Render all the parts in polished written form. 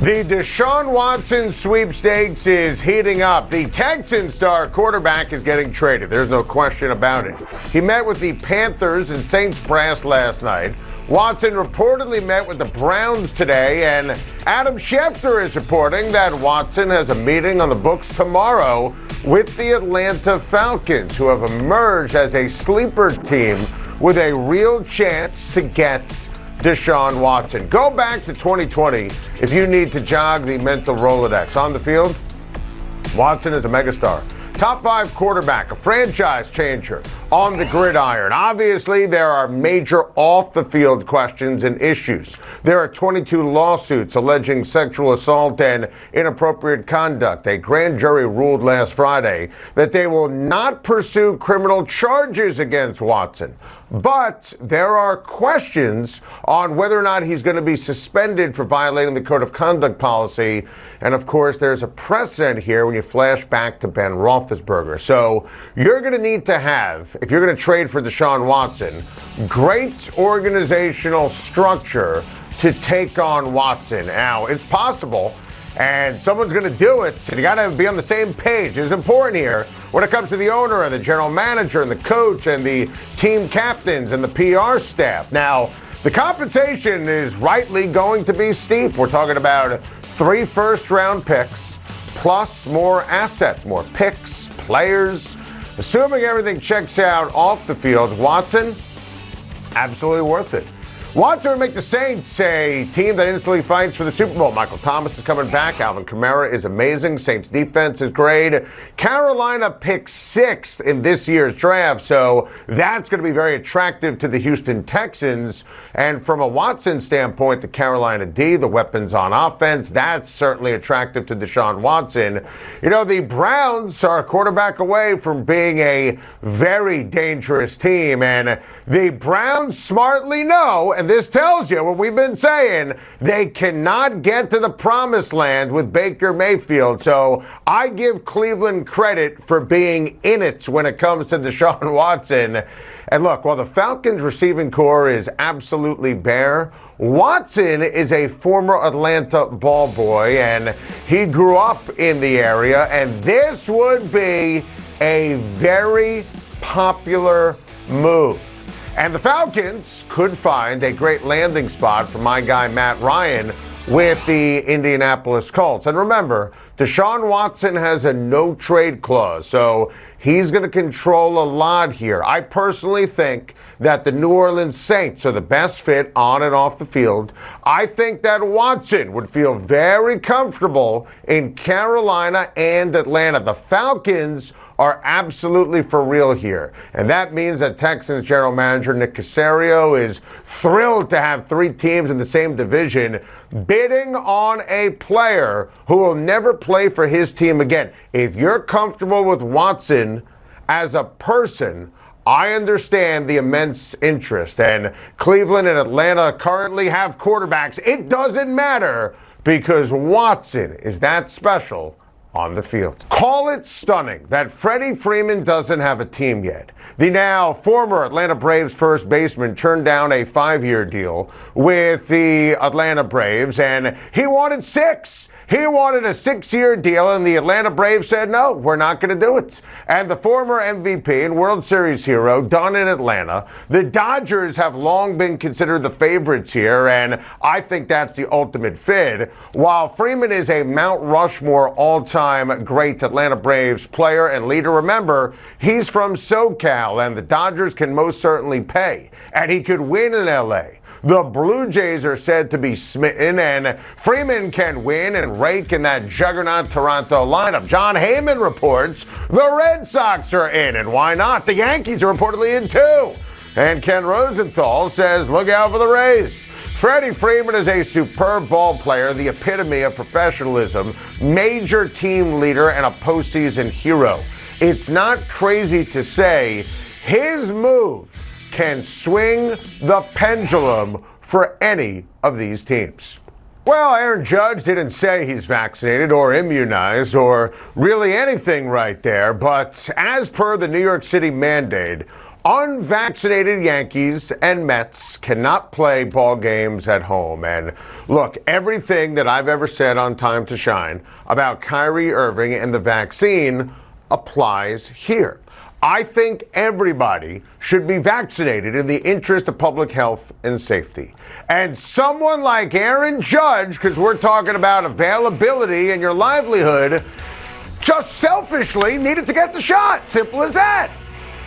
The Deshaun Watson sweepstakes is heating up. The Texan star quarterback is getting traded. There's no question about it. He met with the Panthers and Saints brass last night. Watson reportedly met with the Browns today, and Adam Schefter is reporting that Watson has a meeting on the books tomorrow with the Atlanta Falcons, who have emerged as a sleeper team with a real chance to get Deshaun Watson. Go back to 2020 if you need to jog the mental Rolodex. On the field, Watson is a megastar. Top 5 quarterback, a franchise changer on the gridiron. Obviously, there are major off-the-field questions and issues. There are 22 lawsuits alleging sexual assault and inappropriate conduct. A grand jury ruled last Friday that they will not pursue criminal charges against Watson. But there are questions on whether or not he's going to be suspended for violating the code of conduct policy. And of course, there's a precedent here when you flash back to Ben Roethlisberger. So you're going to need to have, if you're going to trade for Deshaun Watson, great organizational structure to take on Watson. Now, it's possible, and someone's going to do it. So you got to be on the same page. It's important here when it comes to the owner and the general manager and the coach and the team captains and the PR staff. Now, the compensation is rightly going to be steep. We're talking about 3 first-round picks plus more assets, more picks, players. Assuming everything checks out off the field, Watson, absolutely worth it. Watson would make the Saints a team that instantly fights for the Super Bowl. Michael Thomas is coming back. Alvin Kamara is amazing. Saints defense is great. Carolina picked 6th in this year's draft, so that's going to be very attractive to the Houston Texans. And from a Watson standpoint, the Carolina D, the weapons on offense, that's certainly attractive to Deshaun Watson. You know, the Browns are a quarterback away from being a very dangerous team, and the Browns smartly know, and this tells you what we've been saying, they cannot get to the promised land with Baker Mayfield. So I give Cleveland credit for being in it when it comes to Deshaun Watson. And look, while the Falcons receiving core is absolutely bare, Watson is a former Atlanta ball boy, and he grew up in the area, and this would be a very popular move. And the Falcons could find a great landing spot for my guy Matt Ryan with the Indianapolis Colts. And remember, Deshaun Watson has a no-trade clause, so he's going to control a lot here. I personally think that the New Orleans Saints are the best fit on and off the field. I think that Watson would feel very comfortable in Carolina and Atlanta. The Falcons are absolutely for real here. And that means that Texans general manager Nick Caserio is thrilled to have 3 teams in the same division bidding on a player who will never play for his team again. If you're comfortable with Watson as a person, I understand the immense interest. And Cleveland and Atlanta currently have quarterbacks. It doesn't matter because Watson is that special on the field. Call it stunning that Freddie Freeman doesn't have a team yet. The now former Atlanta Braves first baseman turned down a 5-year deal with the Atlanta Braves, and he wanted 6. He wanted a 6-year deal, and the Atlanta Braves said, no, we're not going to do it. And the former MVP and World Series hero done in Atlanta. The Dodgers have long been considered the favorites here, and I think that's the ultimate fit. While Freeman is a Mount Rushmore all-time great Atlanta Braves player and leader, remember, he's from SoCal, and the Dodgers can most certainly pay. And he could win in L.A. The Blue Jays are said to be smitten, and Freeman can win and rake in that juggernaut Toronto lineup. John Heyman reports the Red Sox are in, and why not? The Yankees are reportedly in too. And Ken Rosenthal says, look out for the Rays. Freddie Freeman is a superb ball player, the epitome of professionalism, major team leader, and a postseason hero. It's not crazy to say his move can swing the pendulum for any of these teams. Well, Aaron Judge didn't say he's vaccinated or immunized or really anything right there, but as per the New York City mandate, Unvaccinated Yankees and Mets cannot play ball games at home. And look, everything that I've ever said on Time to Shine about Kyrie Irving and the vaccine applies here. I think everybody should be vaccinated in the interest of public health and safety. And someone like Aaron Judge, because we're talking about availability and your livelihood, just selfishly needed to get the shot. Simple as that.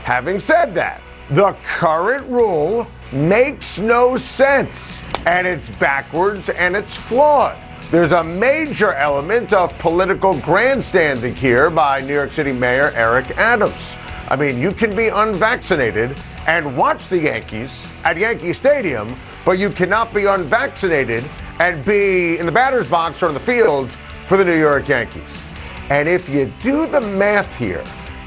Having said that, the current rule makes no sense, and it's backwards and it's flawed. There's a major element of political grandstanding here by New York City Mayor Eric Adams. I mean, you can be unvaccinated and watch the Yankees at Yankee Stadium, but you cannot be unvaccinated and be in the batter's box or on the field for the New York Yankees. And if you do the math here,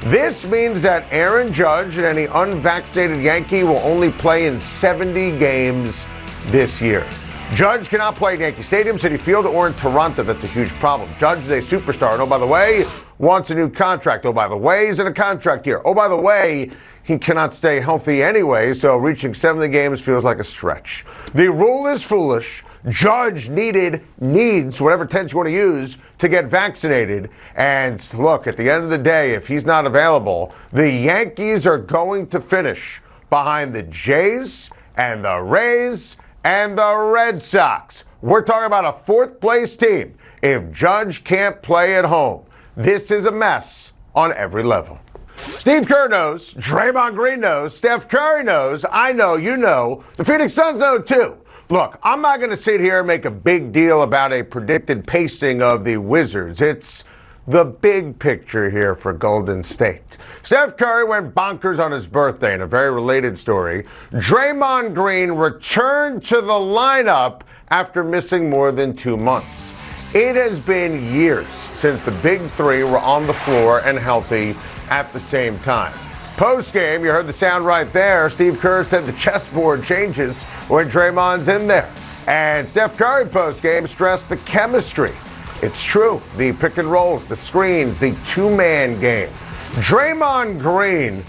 this means that Aaron Judge and any unvaccinated Yankee will only play in 70 games this year. Judge cannot play at Yankee Stadium, Citi Field, or in Toronto. That's a huge problem. Judge is a superstar. And oh, by the way, wants a new contract. Oh, by the way, he's in a contract year. Oh, by the way, he cannot stay healthy anyway, so reaching 70 games feels like a stretch. The rule is foolish. Judge needs, whatever tense you want to use, to get vaccinated. And look, at the end of the day, if he's not available, the Yankees are going to finish behind the Jays and the Rays and the Red Sox. We're talking about a fourth place team if Judge can't play at home. This is a mess on every level. Steve Kerr knows, Draymond Green knows, Steph Curry knows, I know, you know, the Phoenix Suns know too. Look, I'm not going to sit here and make a big deal about a predicted pasting of the Wizards. It's the big picture here for Golden State. Steph Curry went bonkers on his birthday in a very related story. Draymond Green returned to the lineup after missing more than 2 months. It has been years since the big three were on the floor and healthy at the same time. Post-game, you heard the sound right there. Steve Kerr said the chessboard changes when Draymond's in there. And Steph Curry post-game stressed the chemistry. It's true. The pick and rolls, the screens, the two-man game. Draymond Green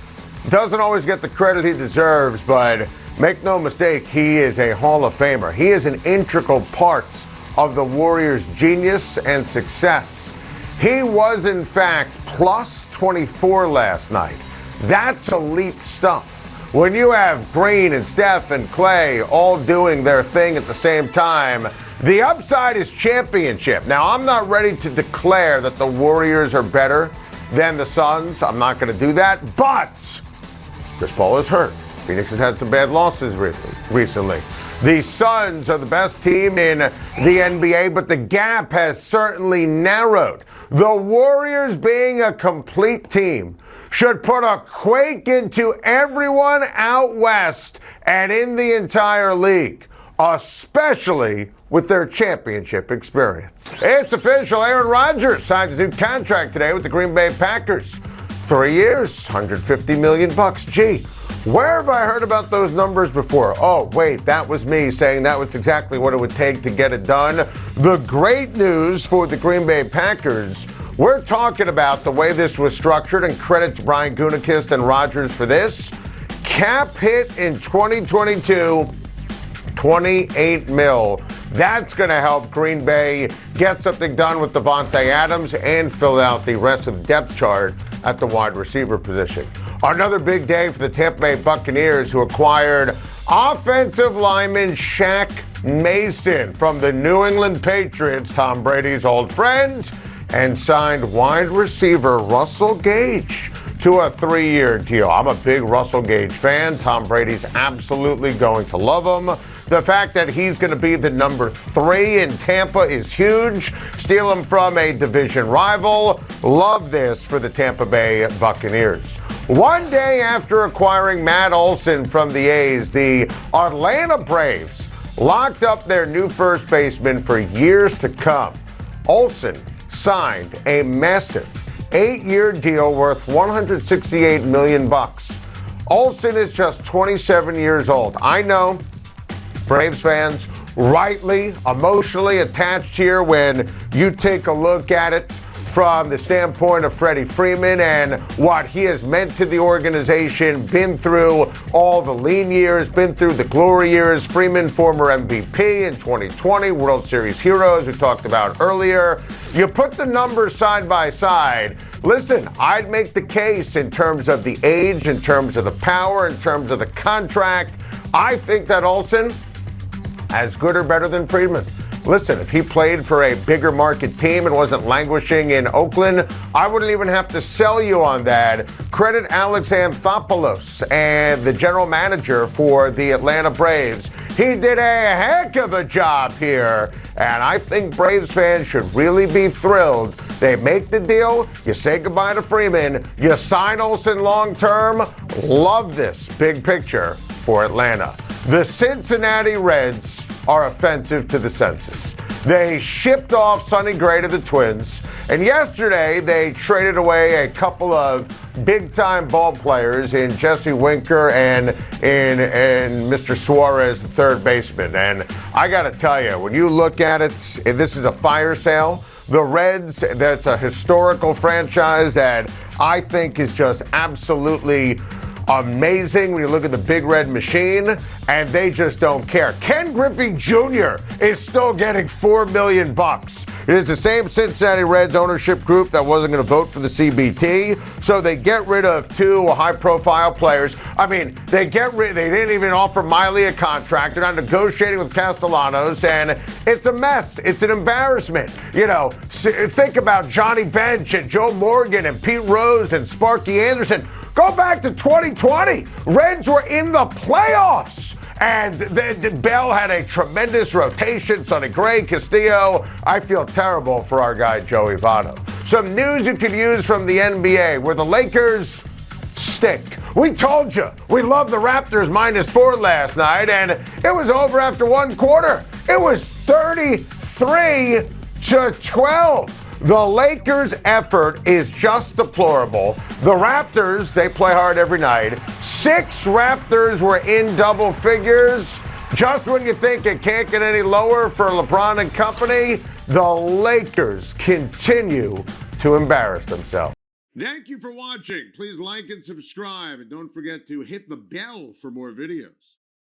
doesn't always get the credit he deserves, but make no mistake, he is a Hall of Famer. He is an integral part of the Warriors' genius and success. He was, in fact, plus 24 last night. That's elite stuff. When you have Green and Steph and Clay all doing their thing at the same time, the upside is championship. Now, I'm not ready to declare that the Warriors are better than the Suns. I'm not going to do that. But Chris Paul is hurt. Phoenix has had some bad losses recently. The Suns are the best team in the NBA, but the gap has certainly narrowed. The Warriors, being a complete team, should put a quake into everyone out west and in the entire league, especially with their championship experience. It's official. Aaron Rodgers signed his new contract today with the Green Bay Packers. 3 years, $150 million. Gee, where have I heard about those numbers before? Oh, wait, that was me saying that was exactly what it would take to get it done. The great news for the Green Bay Packers, we're talking about the way this was structured, and credit to Brian Gutekunst and Rodgers for this. Cap hit in 2022, $28 million. That's going to help Green Bay get something done with Devontae Adams and fill out the rest of the depth chart at the wide receiver position. Another big day for the Tampa Bay Buccaneers, who acquired offensive lineman Shaq Mason from the New England Patriots, Tom Brady's old friend, and signed wide receiver Russell Gage to a 3-year deal. I'm a big Russell Gage fan. Tom Brady's absolutely going to love him. The fact that he's going to be the number 3 in Tampa is huge. Steal him from a division rival. Love this for the Tampa Bay Buccaneers. One day after acquiring Matt Olson from the A's, the Atlanta Braves locked up their new first baseman for years to come. Olson signed a massive 8-year deal worth $168 million. Olson is just 27 years old. I know Braves fans rightly emotionally attached here when you take a look at it. from the standpoint of Freddie Freeman and what he has meant to the organization, been through all the lean years, been through the glory years. Freeman, former MVP in 2020, World Series heroes we talked about earlier. You put the numbers side by side. Listen, I'd make the case in terms of the age, in terms of the power, in terms of the contract. I think that Olsen as good or better than Freeman. Listen, if he played for a bigger market team and wasn't languishing in Oakland, I wouldn't even have to sell you on that. Credit Alex Anthopoulos and the general manager for the Atlanta Braves. He did a heck of a job here, and I think Braves fans should really be thrilled. They make the deal, you say goodbye to Freeman, you sign Olsen long term. Love this big picture for Atlanta. The Cincinnati Reds are offensive to the senses. They shipped off Sonny Gray to the Twins, and yesterday they traded away a couple of big-time ball players in Jesse Winker and in Mr. Suarez, the third baseman. And I got to tell you, when you look at it, this is a fire sale. The Reds, that's a historical franchise that I think is just absolutely amazing when you look at the Big Red Machine, and they just don't care. Ken Griffey Jr. is still getting $4 million. It is the same Cincinnati Reds ownership group that wasn't going to vote for the CBT, so they get rid of two high-profile players. I mean, they didn't even offer Miley a contract. They're not negotiating with Castellanos, and it's a mess. It's an embarrassment. You know, think about Johnny Bench and Joe Morgan and Pete Rose and Sparky Anderson. Go back to 2020. Reds were in the playoffs. And Bell had a tremendous rotation. Sonny Gray, Castillo. I feel terrible for our guy, Joey Votto. Some news you could use from the NBA, where the Lakers stink. We told you. We loved the Raptors -4 last night, and it was over after one quarter. It was 33-12. The Lakers' effort is just deplorable. The Raptors, they play hard every night. 6 Raptors were in double figures. Just when you think it can't get any lower for LeBron and company, the Lakers continue to embarrass themselves. Thank you for watching. Please like and subscribe, and don't forget to hit the bell for more videos.